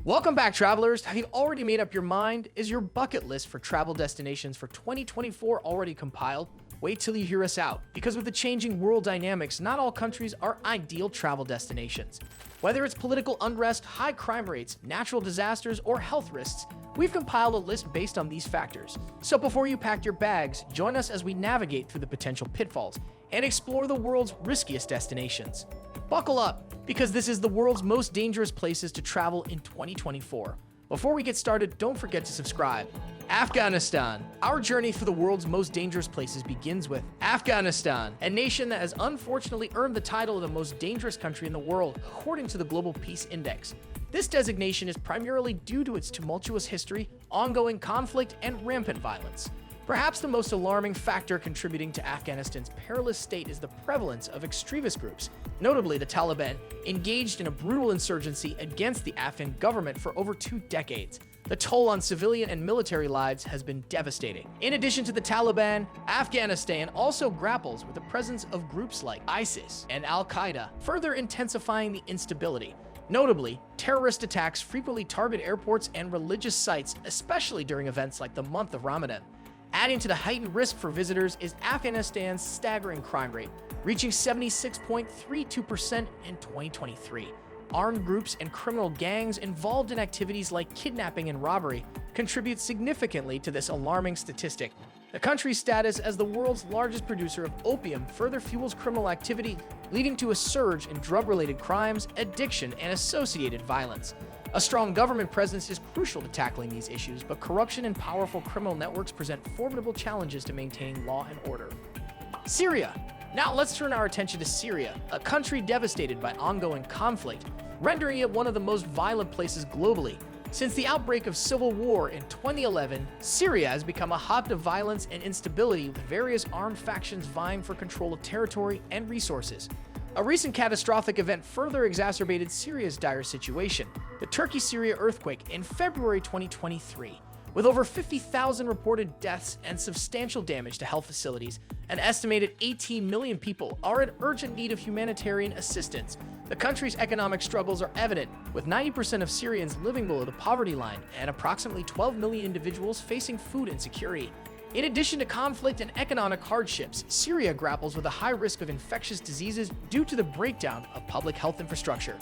Welcome back, travelers. Have you already made up your mind? Is your bucket list for travel destinations for 2024 already compiled? Wait till you hear us out, because with the changing world dynamics, not all countries are ideal travel destinations. Whether it's political unrest, high crime rates, natural disasters, or health risks, we've compiled a list based on these factors. So before you pack your bags, join us as we navigate through the potential pitfalls and explore the world's riskiest destinations. Buckle up, because this is the world's most dangerous places to travel in 2024. Before we get started, don't forget to subscribe. Afghanistan. Our journey through the world's most dangerous places begins with Afghanistan, a nation that has unfortunately earned the title of the most dangerous country in the world, according to the Global Peace Index. This designation is primarily due to its tumultuous history, ongoing conflict, and rampant violence. Perhaps the most alarming factor contributing to Afghanistan's perilous state is the prevalence of extremist groups, notably the Taliban, engaged in a brutal insurgency against the Afghan government for over 2 decades. The toll on civilian and military lives has been devastating. In addition to the Taliban, Afghanistan also grapples with the presence of groups like ISIS and Al-Qaeda, further intensifying the instability. Notably, terrorist attacks frequently target airports and religious sites, especially during events like the month of Ramadan. Adding to the heightened risk for visitors is Afghanistan's staggering crime rate, reaching 76.32% in 2023. Armed groups and criminal gangs involved in activities like kidnapping and robbery contribute significantly to this alarming statistic. The country's status as the world's largest producer of opium further fuels criminal activity, leading to a surge in drug-related crimes, addiction, and associated violence. A strong government presence is crucial to tackling these issues, but corruption and powerful criminal networks present formidable challenges to maintaining law and order. Syria. Now let's turn our attention to Syria, a country devastated by ongoing conflict, rendering it one of the most violent places globally. Since the outbreak of civil war in 2011, Syria has become a hotbed of violence and instability, with various armed factions vying for control of territory and resources. A recent catastrophic event further exacerbated Syria's dire situation, the Turkey-Syria earthquake in February 2023. With over 50,000 reported deaths and substantial damage to health facilities, an estimated 18 million people are in urgent need of humanitarian assistance. The country's economic struggles are evident, with 90% of Syrians living below the poverty line and approximately 12 million individuals facing food insecurity. In addition to conflict and economic hardships, Syria grapples with a high risk of infectious diseases due to the breakdown of public health infrastructure.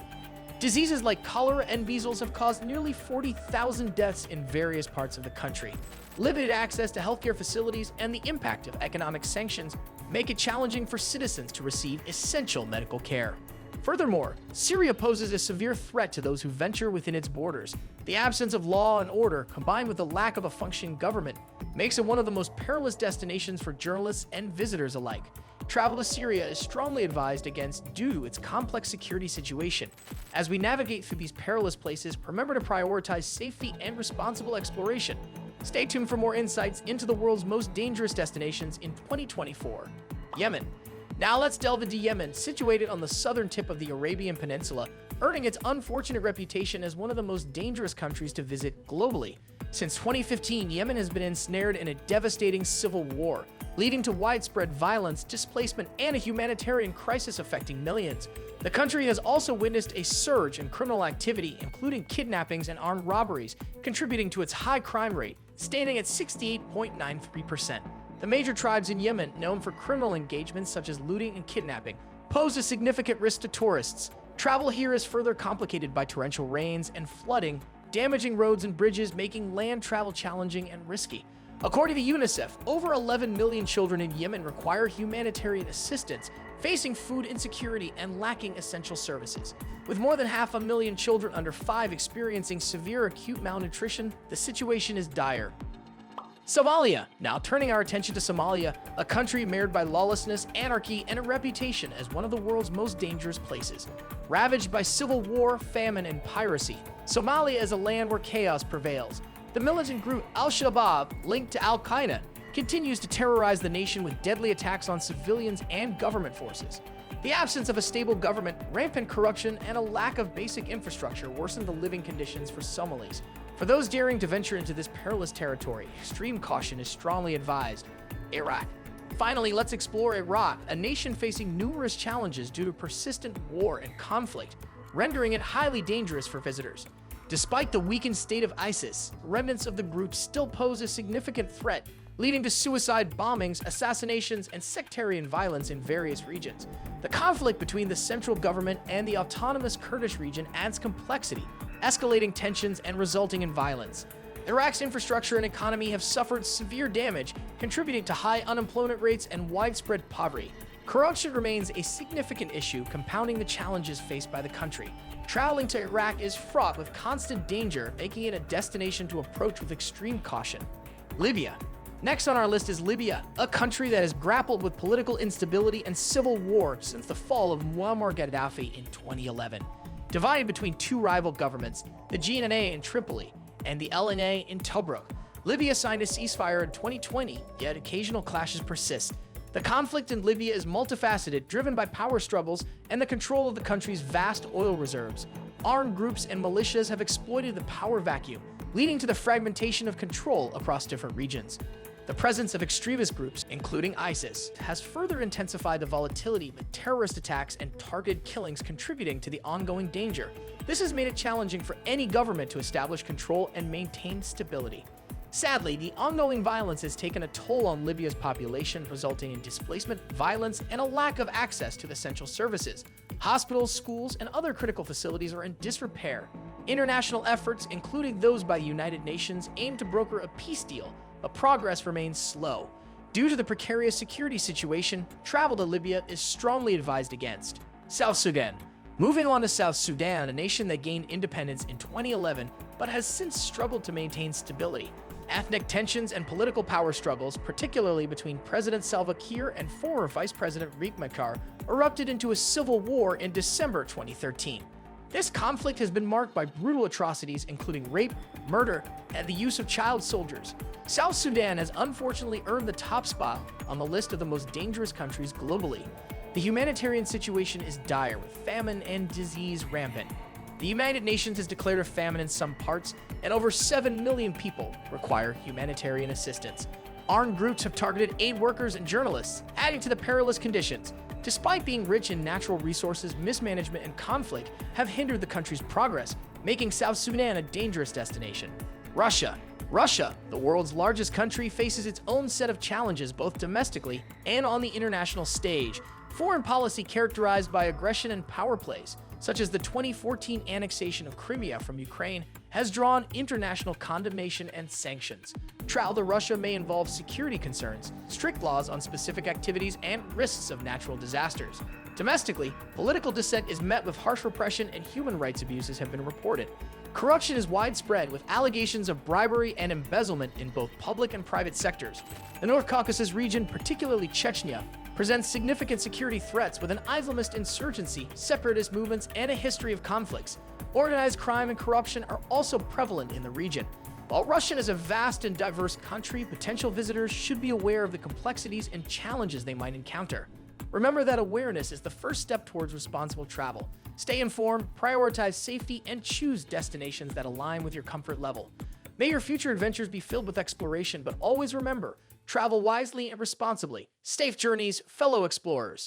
Diseases like cholera and measles have caused nearly 40,000 deaths in various parts of the country. Limited access to healthcare facilities and the impact of economic sanctions make it challenging for citizens to receive essential medical care. Furthermore, Syria poses a severe threat to those who venture within its borders. The absence of law and order, combined with the lack of a functioning government, makes it one of the most perilous destinations for journalists and visitors alike. Travel to Syria is strongly advised against due to its complex security situation. As we navigate through these perilous places, remember to prioritize safety and responsible exploration. Stay tuned for more insights into the world's most dangerous destinations in 2024. Yemen. Now let's delve into Yemen, situated on the southern tip of the Arabian Peninsula, earning its unfortunate reputation as one of the most dangerous countries to visit globally. Since 2015, Yemen has been ensnared in a devastating civil war, leading to widespread violence, displacement, and a humanitarian crisis affecting millions. The country has also witnessed a surge in criminal activity, including kidnappings and armed robberies, contributing to its high crime rate, standing at 68.93%. The major tribes in Yemen, known for criminal engagements such as looting and kidnapping, pose a significant risk to tourists. Travel here is further complicated by torrential rains and flooding, damaging roads and bridges, making land travel challenging and risky. According to UNICEF, over 11 million children in Yemen require humanitarian assistance, facing food insecurity and lacking essential services. With more than 500,000 children under 5 experiencing severe acute malnutrition, the situation is dire. Somalia. Now turning our attention to Somalia, a country marred by lawlessness, anarchy, and a reputation as one of the world's most dangerous places. Ravaged by civil war, famine, and piracy, Somalia is a land where chaos prevails. The militant group Al-Shabaab, linked to Al-Qaeda, continues to terrorize the nation with deadly attacks on civilians and government forces. The absence of a stable government, rampant corruption, and a lack of basic infrastructure worsen the living conditions for Somalis. For those daring to venture into this perilous territory, extreme caution is strongly advised. Iraq. Finally, let's explore Iraq, a nation facing numerous challenges due to persistent war and conflict, rendering it highly dangerous for visitors. Despite the weakened state of ISIS, remnants of the group still pose a significant threat, leading to suicide bombings, assassinations, and sectarian violence in various regions. The conflict between the central government and the autonomous Kurdish region adds complexity, escalating tensions and resulting in violence. Iraq's infrastructure and economy have suffered severe damage, contributing to high unemployment rates and widespread poverty. Corruption remains a significant issue, compounding the challenges faced by the country. Traveling to Iraq is fraught with constant danger, making it a destination to approach with extreme caution. Libya. Next on our list is Libya, a country that has grappled with political instability and civil war since the fall of Muammar Gaddafi in 2011. Divided between two rival governments, the GNA in Tripoli and the LNA in Tobruk, Libya signed a ceasefire in 2020, yet occasional clashes persist. The conflict in Libya is multifaceted, driven by power struggles and the control of the country's vast oil reserves. Armed groups and militias have exploited the power vacuum, leading to the fragmentation of control across different regions. The presence of extremist groups, including ISIS, has further intensified the volatility, with terrorist attacks and targeted killings contributing to the ongoing danger. This has made it challenging for any government to establish control and maintain stability. Sadly, the ongoing violence has taken a toll on Libya's population, resulting in displacement, violence, and a lack of access to essential services. Hospitals, schools, and other critical facilities are in disrepair. International efforts, including those by the United Nations, aim to broker a peace deal, but progress remains slow. Due to the precarious security situation, travel to Libya is strongly advised against. South Sudan. Moving on to South Sudan, a nation that gained independence in 2011 but has since struggled to maintain stability. Ethnic tensions and political power struggles, particularly between President Salva Kiir and former Vice President Riek Machar, erupted into a civil war in December 2013. This conflict has been marked by brutal atrocities, including rape, murder, and the use of child soldiers. South Sudan has unfortunately earned the top spot on the list of the most dangerous countries globally. The humanitarian situation is dire, with famine and disease rampant. The United Nations has declared a famine in some parts, and over 7 million people require humanitarian assistance. Armed groups have targeted aid workers and journalists, adding to the perilous conditions. Despite being rich in natural resources, mismanagement and conflict have hindered the country's progress, making South Sudan a dangerous destination. Russia, the world's largest country, faces its own set of challenges both domestically and on the international stage. Foreign policy characterized by aggression and power plays, such as the 2014 annexation of Crimea from Ukraine, has drawn international condemnation and sanctions. Travel to Russia may involve security concerns, strict laws on specific activities, and risks of natural disasters. Domestically, political dissent is met with harsh repression and human rights abuses have been reported. Corruption is widespread, with allegations of bribery and embezzlement in both public and private sectors. The North Caucasus region, particularly Chechnya, presents significant security threats with an Islamist insurgency, separatist movements, and a history of conflicts. Organized crime and corruption are also prevalent in the region. While Russia is a vast and diverse country, potential visitors should be aware of the complexities and challenges they might encounter. Remember that awareness is the first step towards responsible travel. Stay informed, prioritize safety, and choose destinations that align with your comfort level. May your future adventures be filled with exploration, but always remember, travel wisely and responsibly. Safe journeys, fellow explorers.